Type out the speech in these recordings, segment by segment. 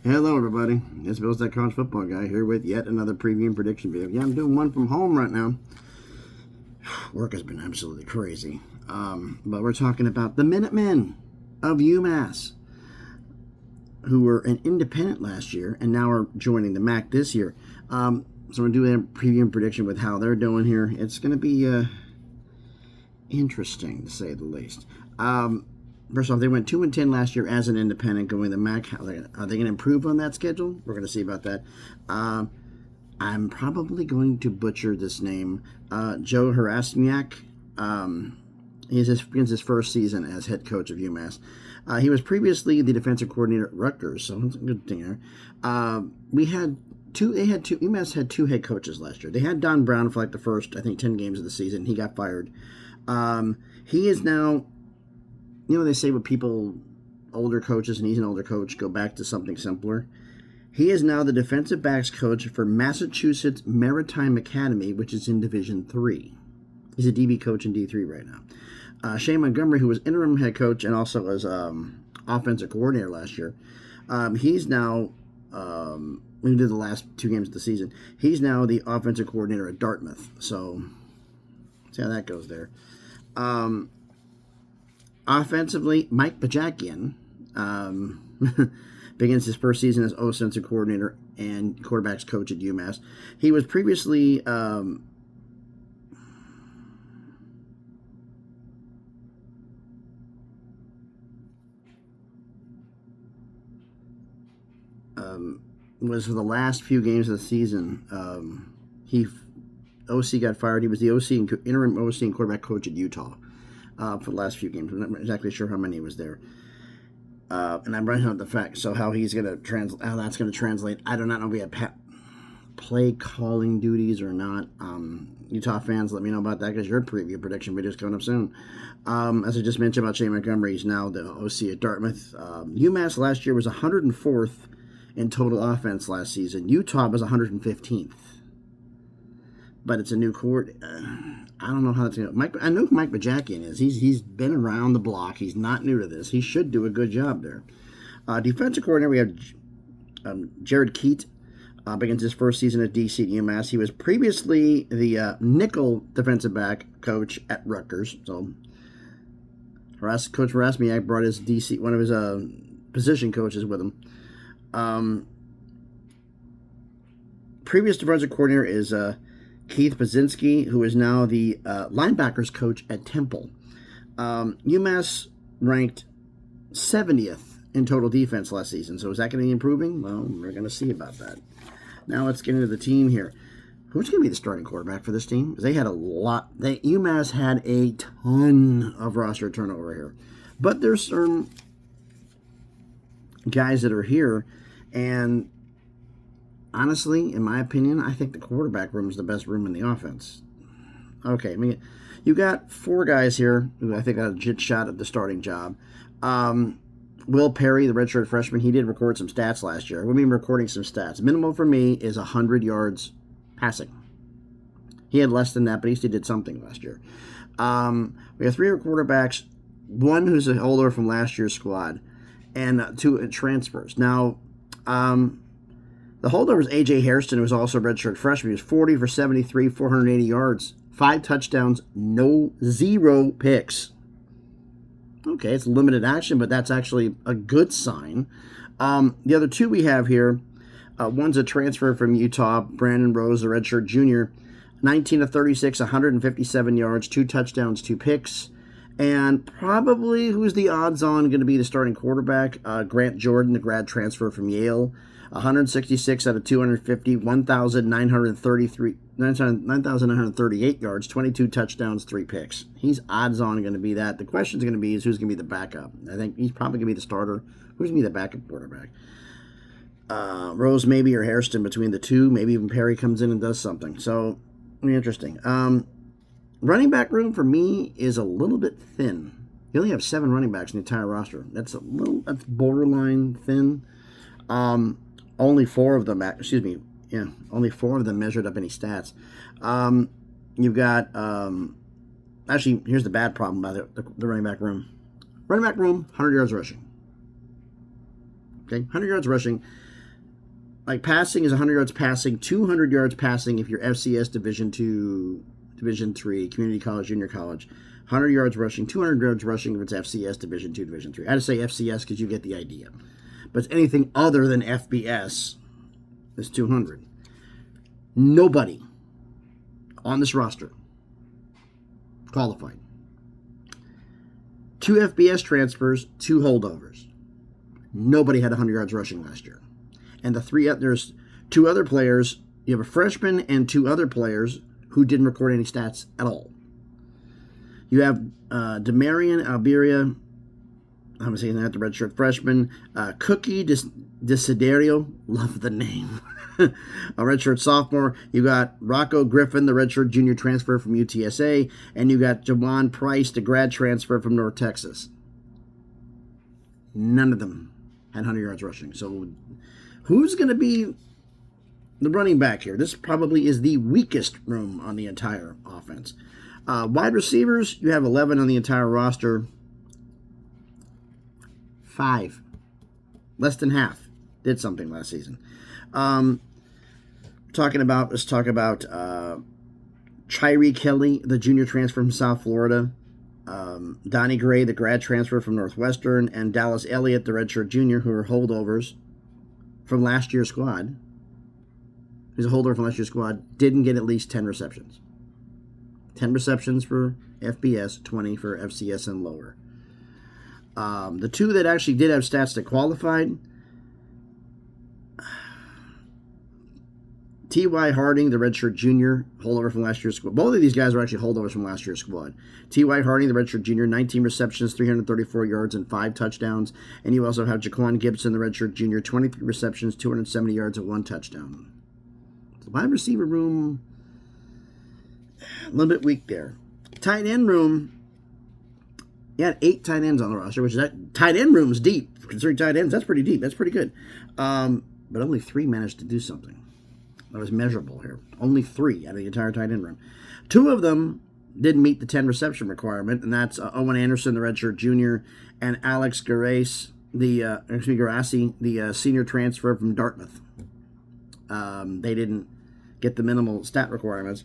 Hello, everybody. It's Bill's that college football guy here with yet another preview and prediction video. Yeah, I'm doing one from home right now. Work has been absolutely crazy. But we're talking about the Minutemen of UMass, who were an independent last year and now are joining the MAC this year. So I'm going to do a preview and prediction with how they're doing here. It's going to be interesting, to say the least. First off, they went 2-10 last year as an independent going to the MAC. Are they going to improve on that schedule? We're going to see about that. I'm probably going to butcher this name. Joe Harasymiak. He begins his first season as head coach of UMass. He was previously the defensive coordinator at Rutgers, so that's a good thing there. UMass had two head coaches last year. They had Don Brown for like the first, I think, 10 games of the season. He got fired. He is now, they say with people, older coaches, and he's an older coach, go back to something simpler. He is now the defensive backs coach for Massachusetts Maritime Academy, which is in Division III. He's a DB coach in D3 right now. Shane Montgomery, who was interim head coach and also was offensive coordinator last year, he's now, we did the last 2 games of the season, he's now the offensive coordinator at Dartmouth. So, see how that goes there. Offensively, Mike Bajakian begins his first season as offensive coordinator and quarterbacks coach at UMass. He was previously was for the last few games of the season. OC got fired. He was the interim OC and quarterback coach at Utah for the last few games. I'm not exactly sure how many was there. And I'm writing out the facts. So how that's going to translate, I do not know if we have play calling duties or not. Utah fans, let me know about that because your preview prediction video is coming up soon. As I just mentioned about Shane Montgomery, he's now the OC at Dartmouth. UMass last year was 104th in total offense last season. Utah was 115th. But it's a new court. I don't know how that's going to go. I know who Mike Bajakian is. He's been around the block. He's not new to this. He should do a good job there. Defensive coordinator, we have Jared Keat. Begins his first season at DC at UMass. He was previously the nickel defensive back coach at Rutgers. So Coach Harasymiak brought his DC, one of his position coaches with him. Previous defensive coordinator is Keith Pazinski, who is now the linebackers coach at Temple. UMass ranked 70th in total defense last season. So is that going to be improving? Well, we're going to see about that. Now let's get into the team here. Who's going to be the starting quarterback for this team? They had a lot. UMass had a ton of roster turnover here. But there's some guys that are here, and honestly, in my opinion, I think the quarterback room is the best room in the offense. Okay, you got 4 guys here who I think got a legit shot at the starting job. Will Perry, the redshirt freshman, he did record some stats last year. We've been recording some stats. Minimum for me is 100 yards passing. He had less than that, but at least he did something last year. We have 3 quarterbacks, 1 who's a holder from last year's squad, and 2 transfers. Now, the holder was A.J. Hairston, who was also a redshirt freshman. He was 40 for 73, 480 yards, 5 touchdowns, 0 picks. Okay, it's limited action, but that's actually a good sign. The other 2 we have here, one's a transfer from Utah, Brandon Rose, a redshirt junior, 19 of 36, 157 yards, 2 touchdowns, 2 picks. And probably who's the odds-on going to be the starting quarterback? Grant Jordan, the grad transfer from Yale, 166 out of 250, 9,938 yards, 22 touchdowns, 3 picks. He's odds-on going to be that. The question's going to be is who's going to be the backup. I think he's probably going to be the starter. Who's going to be the backup quarterback? Rose maybe or Hairston between the 2. Maybe even Perry comes in and does something. So, it'll be interesting. Running back room for me is a little bit thin. You only have 7 running backs in the entire roster. That's borderline thin. Only 4 of them, only 4 of them measured up any stats. You've got, actually, here's the bad problem about the running back room. Running back room, 100 yards rushing. Okay, 100 yards rushing. like passing is 100 yards passing, 200 yards passing if you're FCS Division 2, Division 3, community college, junior college. 100 yards rushing, 200 yards rushing if it's FCS Division 2, Division 3. I had to say FCS because you get the idea. But anything other than FBS is 200. Nobody on this roster qualified. 2 FBS transfers, 2 holdovers. Nobody had 100 yards rushing last year. And there's 2 other players. You have a freshman and 2 other players who didn't record any stats at all. You have Demarion Alberia, I'm saying that, the redshirt freshman. Cookie Desiderio, love the name, a redshirt sophomore. You got Rocco Griffin, the redshirt junior transfer from UTSA. And you got Jawan Price, the grad transfer from North Texas. None of them had 100 yards rushing. So who's going to be the running back here? This probably is the weakest room on the entire offense. Wide receivers, you have 11 on the entire roster. 5, less than half, did something last season. Let's talk about Chiree Kelly, the junior transfer from South Florida. Donnie Gray, the grad transfer from Northwestern, and Dallas Elliott, the redshirt junior, who are holdovers from last year's squad. He's a holdover from last year's squad. Didn't get at least 10 receptions. 10 receptions for FBS, 20 for FCS and lower. The 2 that actually did have stats that qualified, T.Y. Harding, the redshirt junior, holdover from last year's squad. Both of these guys were actually holdovers from last year's squad. T.Y. Harding, the redshirt junior, 19 receptions, 334 yards, and 5 touchdowns. And you also have Jaquan Gibson, the redshirt junior, 23 receptions, 270 yards, and 1 touchdown. The wide receiver room, a little bit weak there. Tight end room, you had 8 tight ends on the roster, which is that tight end room's deep. Considering tight ends, that's pretty deep. That's pretty good. But only 3 managed to do something that was measurable here. Only 3 out of the entire tight end room. 2 of them didn't meet the 10 reception requirement, and that's Owen Anderson, the redshirt junior, and Alex Garassi, the senior transfer from Dartmouth. They didn't get the minimal stat requirements.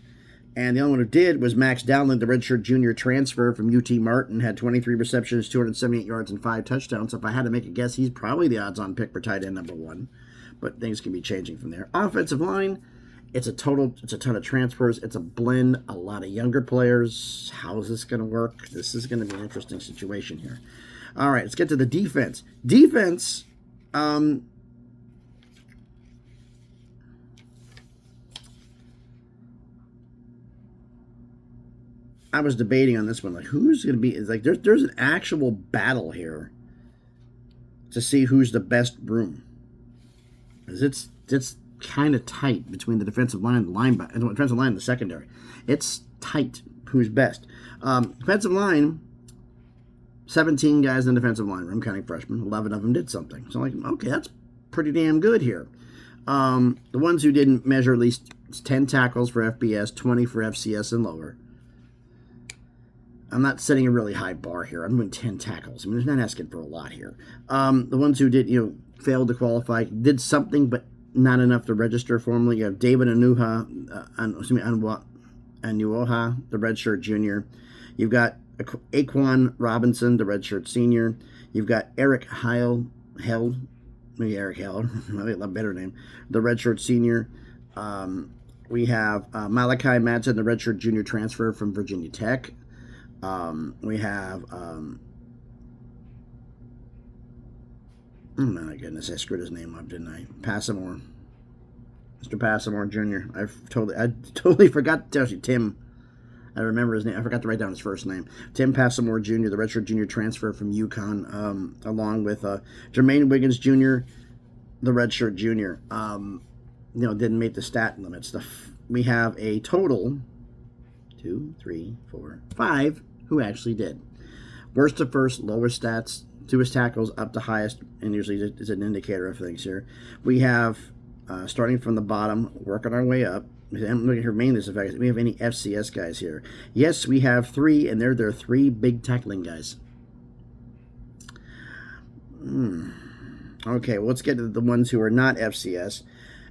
And the only one who did was Max Dowland, the redshirt junior transfer from UT Martin, had 23 receptions, 278 yards, and 5 touchdowns. So if I had to make a guess, he's probably the odds-on pick for tight end number 1. But things can be changing from there. Offensive line, it's a ton of transfers. It's a blend, a lot of younger players. How is this going to work? This is going to be an interesting situation here. All right, let's get to the defense. Defense, I was debating on this one, like who's going to be, it's like there's an actual battle here to see who's the best room. Because it's kind of tight between the defensive line and the linebacker, and the defensive line and the secondary. It's tight who's best. Defensive line, 17 guys in the defensive line room, counting freshmen. 11 of them did something. So I'm like, okay, that's pretty damn good here. The ones who didn't measure at least 10 tackles for FBS, 20 for FCS and lower. I'm not setting a really high bar here. I'm doing 10 tackles. I mean, there's not asking for a lot here. The ones who did, failed to qualify, did something, but not enough to register formally. You have David Anuoha, the redshirt junior. You've got Aquan Robinson, the redshirt senior. You've got Eric maybe Eric Heller, maybe a better name, the redshirt senior. We have Malachi Madsen, the redshirt junior transfer from Virginia Tech. We have, oh my goodness, I screwed his name up, didn't I? Passamore. Mr. Passamore Jr. I totally forgot to tell you, Tim. I remember his name. I forgot to write down his first name. Tim Passamore Jr., the redshirt junior transfer from UConn, along with Jermaine Wiggins Jr., the redshirt junior. Didn't make the stat limits. We have a total 2, 3, 4, 5 who actually did. Worst to first, lowest stats, to his tackles, up to highest, and usually is an indicator of things here. We have, starting from the bottom, working our way up. I'm looking here mainly the fact, do we have any FCS guys here? Yes, we have 3, and they're their 3 big tackling guys. Okay, well, let's get to the ones who are not FCS,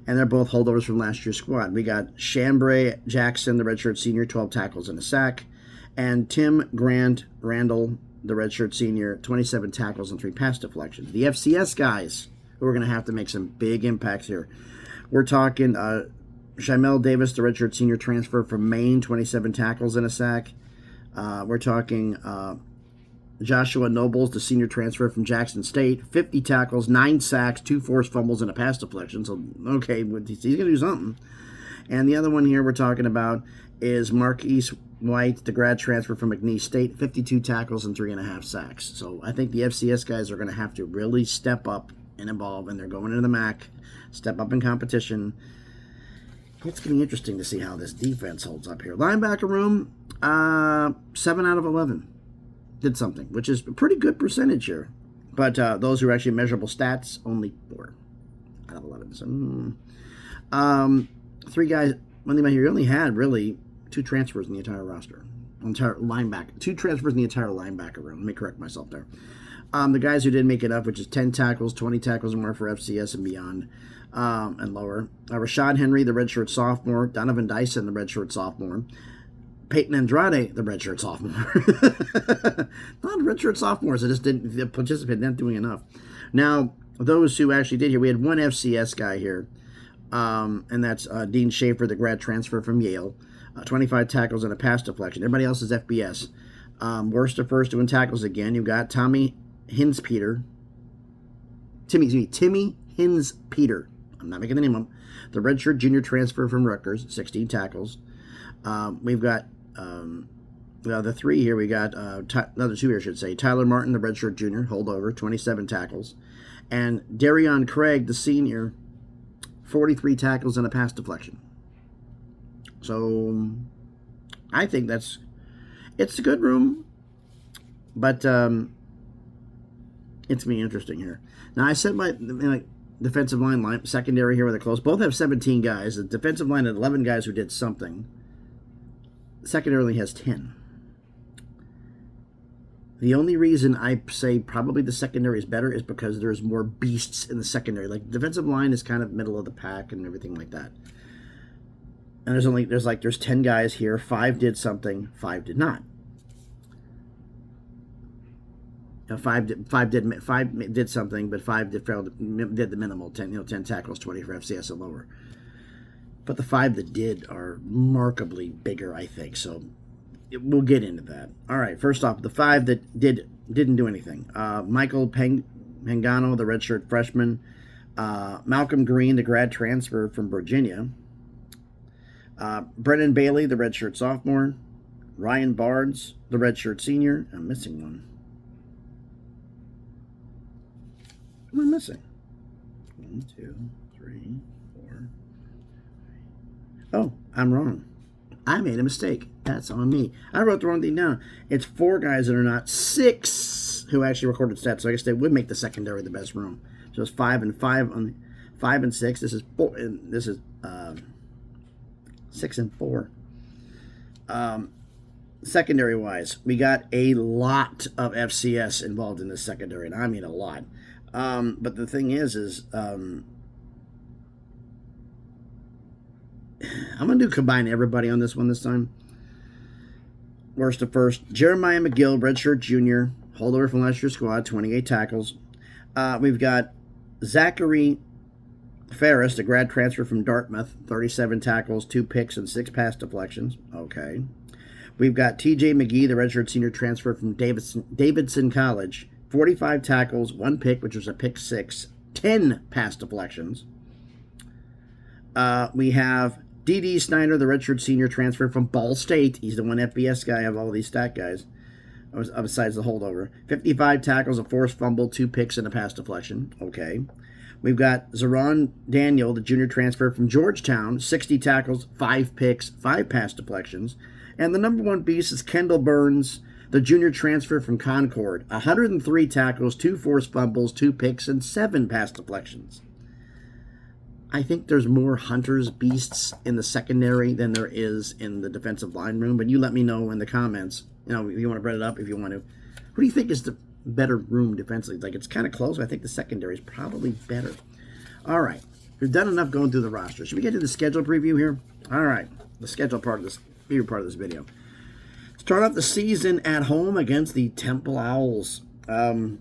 and they're both holdovers from last year's squad. We got Chambray Jackson, the redshirt senior, 12 tackles and a sack, and Tim Grant Randall, the redshirt senior, 27 tackles and 3 pass deflections. The FCS guys who are going to have to make some big impacts here. We're talking Shamel Davis, the redshirt senior transfer from Maine, 27 tackles and a sack. We're talking Joshua Nobles, the senior transfer from Jackson State, 50 tackles, 9 sacks, 2 forced fumbles, and a pass deflection. So, okay, he's going to do something. And the other one here we're talking about is Marquise White, the grad transfer from McNeese State, 52 tackles and 3.5 sacks. So I think the FCS guys are going to have to really step up and evolve, and they're going into the MAC, step up in competition. It's going to be interesting to see how this defense holds up here. Linebacker room, 7 out of 11 did something, which is a pretty good percentage here. But those who are actually measurable stats, only 4 out of 11. So, 3 guys. One thing about here, you only had really 2 transfers in the entire roster. Entire linebacker. 2 transfers in the entire linebacker room. Let me correct myself there. The guys who did make it up, which is 10 tackles, 20 tackles or more for FCS and beyond, and lower. Rashad Henry, the redshirt sophomore. Donovan Dyson, the redshirt sophomore. Peyton Andrade, the redshirt sophomore. Not redshirt sophomores. They just didn't participate, not doing enough. Now, those who actually did here, we had 1 FCS guy here, and that's Dean Schaefer, the grad transfer from Yale. 25 tackles and a pass deflection. Everybody else is FBS. Worst to first doing tackles again. You've got Timmy Hinspeter. I'm not making the name up. The redshirt junior transfer from Rutgers, 16 tackles. We've got the 3 here. We got another 2 here, I should say. Tyler Martin, the redshirt junior, holdover, 27 tackles. And Darion Craig, the senior, 43 tackles and a pass deflection. So I think it's a good room, but it's going to be interesting here. Now, I said my defensive line, secondary here with a close. Both have 17 guys. The defensive line had 11 guys who did something. Secondary only has 10. The only reason I say probably the secondary is better is because there's more beasts in the secondary. Like, defensive line is kind of middle of the pack and everything like that. And there's 10 guys here. 5 did something, 5 did not. Five did something, but 5 did the minimal 10 tackles, 20 for FCS and lower. But the 5 that did are remarkably bigger, I think. So we'll get into that. All right, first off, the 5 that didn't do anything. Michael Pangano, the redshirt freshman. Malcolm Green, the grad transfer from Virginia. Brennan Bailey, the redshirt sophomore. Ryan Barnes, the redshirt senior. I'm missing one. What am I missing? 1, 2, 3, 4. Oh, I'm wrong. I made a mistake. That's on me. I wrote the wrong thing down. It's 4 guys that are not 6 who actually recorded stats. So I guess they would make the secondary the best room. So it's 5 and 5 on 5 and 6. This is 4. And this is 6 and 4. Secondary wise, we got a lot of FCS involved in this secondary, and I mean a lot. But the thing is I'm going to combine everybody on this one this time. Worst to first. Jeremiah McGill, redshirt junior, holdover from last year's squad, 28 tackles. We've got Zachary Ferris, the grad transfer from Dartmouth, 37 tackles, 2 picks, and 6 pass deflections. Okay. We've got TJ McGee, the redshirt senior transfer from Davidson College, 45 tackles, 1 pick, which was a pick 6, 10 pass deflections. We have D.D. Snyder, the redshirt senior transfer from Ball State. He's the one FBS guy of all these stat guys, besides the holdover. 55 tackles, a forced fumble, 2 picks, and a pass deflection. Okay. We've got Zeron Daniel, the junior transfer from Georgetown, 60 tackles, 5 picks, 5 pass deflections. And the number 1 beast is Kendall Burns, the junior transfer from Concord, 103 tackles, 2 forced fumbles, 2 picks, and 7 pass deflections. I think there's more hunters, beasts in the secondary than there is in the defensive line room, but you let me know in the comments. You know, if you want to bring it up, if you want to. Who do you think is better room defensively. Like, it's kind of close, but I think the secondary is probably better. All right. We've done enough going through the roster. Should we get to the schedule preview here? All right. The schedule part of this video. Start off the season at home against the Temple Owls of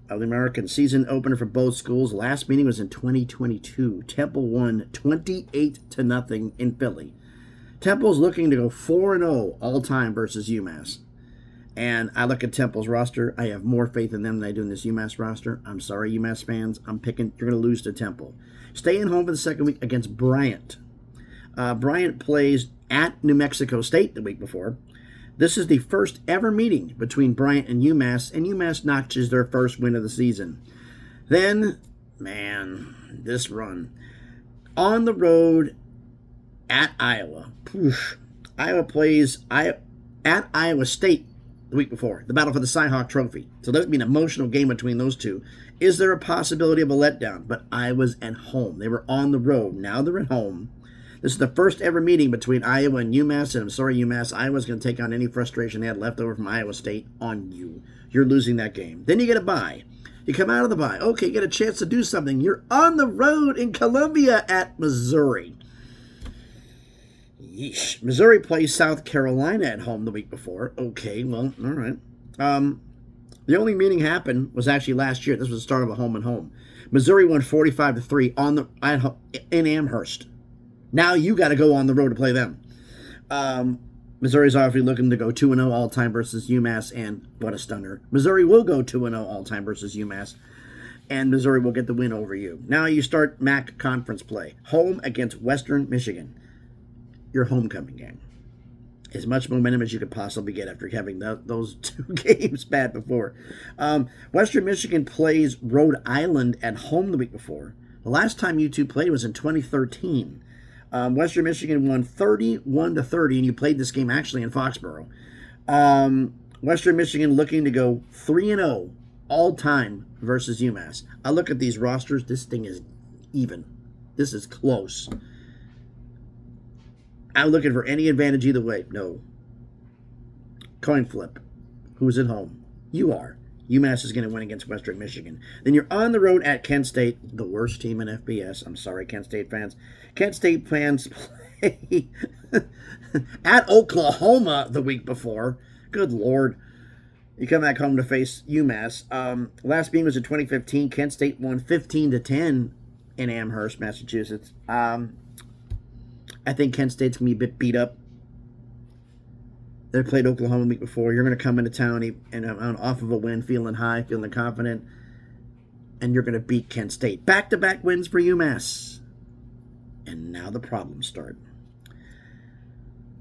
the American. Season opener for both schools. Last meeting was in 2022. Temple won 28-0 in Philly. Temple's looking to go 4-0 all-time versus UMass. And I look at Temple's roster. I have more faith in them than I do in this UMass roster. I'm sorry, UMass fans. You're going to lose to Temple. Staying home for the second week against Bryant. Bryant plays at New Mexico State the week before. This is the first ever meeting between Bryant and UMass notches their first win of the season. Then, man, this run. On the road at Iowa. Iowa plays at Iowa State the week before, the battle for the Cy-Hawk Trophy. So that'd be an emotional game between those two. Is there a possibility of a letdown? But Iowa's at home. They were on the road. Now they're at home. This is the first ever meeting between Iowa and UMass, and I'm sorry, UMass. Iowa's going to take on any frustration they had left over from Iowa State on you. You're losing that game. Then you get a bye. You come out of the bye. Okay, you get a chance to do something. You're on the road in Columbia at Missouri. Yeesh. Missouri plays South Carolina at home the week before. Okay, well, all right. The only meeting happened was actually last year. This was the start of a home and home. Missouri won 45-3 in Amherst. Now you got to go on the road to play them. Missouri's obviously looking to go 2-0 all-time versus UMass, and what a stunner. Missouri will go 2-0 all-time versus UMass, and Missouri will get the win over you. Now you start MAC conference play. Home against Western Michigan. Your homecoming game. As much momentum as you could possibly get after having those two games bad before. Western Michigan plays Rhode Island at home the week before. The last time you two played was in 2013. Western Michigan won 31-30, and you played this game actually in Foxborough. Western Michigan looking to go 3-0 all-time versus UMass. I look at these rosters. This thing is even. This is close. I'm looking for any advantage either way. No. Coin flip. Who's at home? You are. UMass is going to win against Western Michigan. Then you're on the road at Kent State, the worst team in FBS. I'm sorry, Kent State fans. Kent State fans play at Oklahoma the week before. Good Lord. You come back home to face UMass. Last meeting was in 2015. Kent State won 15-10 in Amherst, Massachusetts. I think Kent State's going to be a bit beat up. They played Oklahoma the week before. You're going to come into town and off of a win, feeling high, feeling confident, and you're going to beat Kent State. Back-to-back wins for UMass. And now the problems start.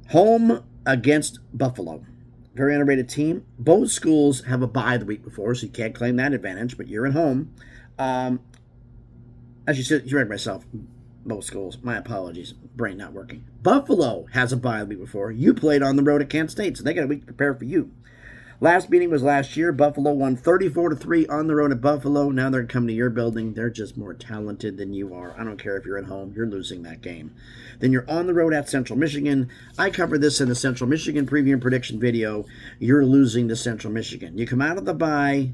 Home against Buffalo. Very underrated team. Both schools have a bye the week before, so you can't claim that advantage, but you're at home. As you said, you read myself. Both schools. My apologies. Brain not working. Buffalo has a bye the week before. You played on the road at Kent State, so they got a week to prepare for you. Last meeting was last year. Buffalo won 34-3 on the road at Buffalo. Now they're coming to your building. They're just more talented than you are. I don't care if you're at home. You're losing that game. Then you're on the road at Central Michigan. I covered this in the Central Michigan preview and prediction video. You're losing to Central Michigan. You come out of the bye,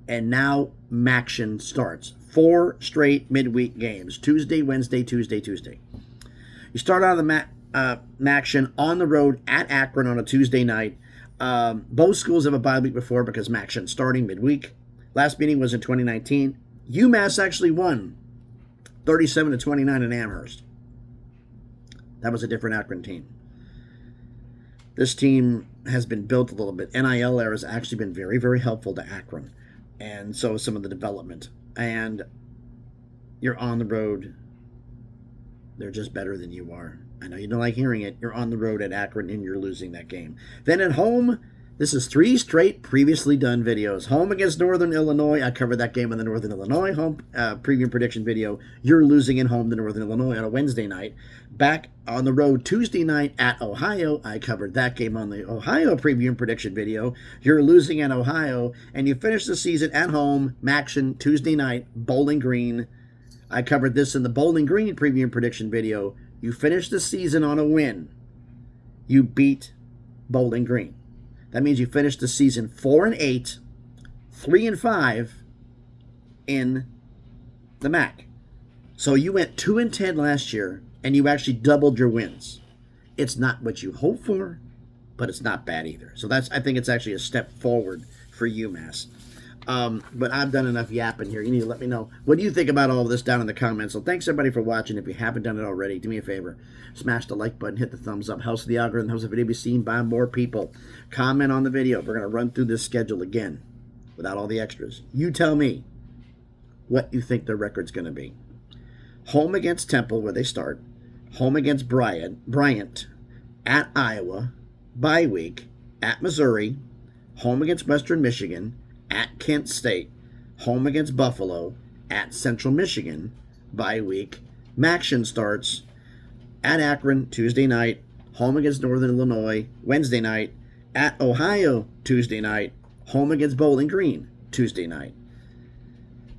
and now Maction starts. 4 straight midweek games. Tuesday, Wednesday, Tuesday, Tuesday. You start out of the Maction on the road at Akron on a Tuesday night. Both schools have a bye week before because Maction starting midweek. Last meeting was in 2019. UMass actually won 37-29 in Amherst. That was a different Akron team. This team has been built a little bit. NIL era has actually been very, very helpful to Akron. And so is some of the development. And you're on the road. They're just better than you are. I know you don't like hearing it. You're on the road at Akron, and you're losing that game. Then at home, this is 3 straight previously done videos. Home against Northern Illinois. I covered that game in the Northern Illinois home preview prediction video. You're losing at home to Northern Illinois on a Wednesday night. Back on the road Tuesday night at Ohio. I covered that game on the Ohio preview and prediction video. You're losing at Ohio, and you finish the season at home, Maction, Tuesday night, Bowling Green. I covered this in the Bowling Green preview and prediction video. You finish the season on a win. You beat Bowling Green. That means you finish the season 4-8, 3-5 in the MAC. So you went 2-10 last year, and you actually doubled your wins. It's not what you hope for, but it's not bad either. So I think it's actually a step forward for UMass. But I've done enough yapping here. You need to let me know. What do you think about all of this down in the comments? So thanks everybody for watching. If you haven't done it already, do me a favor. Smash the like button, hit the thumbs up. Helps the algorithm, helps the video be seen by more people. Comment on the video. We're going to run through this schedule again without all the extras. You tell me what you think the record's going to be. Home against Temple, where they start. Home against Bryant. At Iowa. Bye week. At Missouri. Home against Western Michigan. At Kent State, home against Buffalo, at Central Michigan, bye week. Maction starts at Akron Tuesday night, home against Northern Illinois Wednesday night, at Ohio Tuesday night, home against Bowling Green Tuesday night.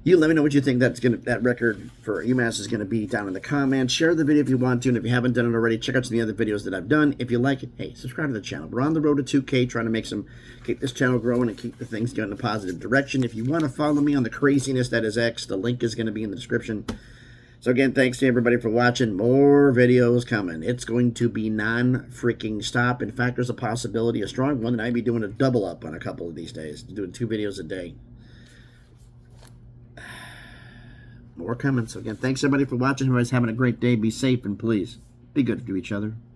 You let me know what you think that record for UMass is going to be down in the comments. Share the video if you want to, and if you haven't done it already, check out some of the other videos that I've done. If you like it, hey, subscribe to the channel. We're on the road to 2K, trying to keep this channel growing and keep the things going in a positive direction. If you want to follow me on the craziness that is X, the link is going to be in the description. So again, thanks to everybody for watching. More videos coming. It's going to be non-freaking stop. In fact, there's a possibility, a strong one, that I'd be doing a double up on a couple of these days, doing 2 videos a day. More coming. So again, thanks everybody for watching. Everybody's having a great day. Be safe and please be good to each other.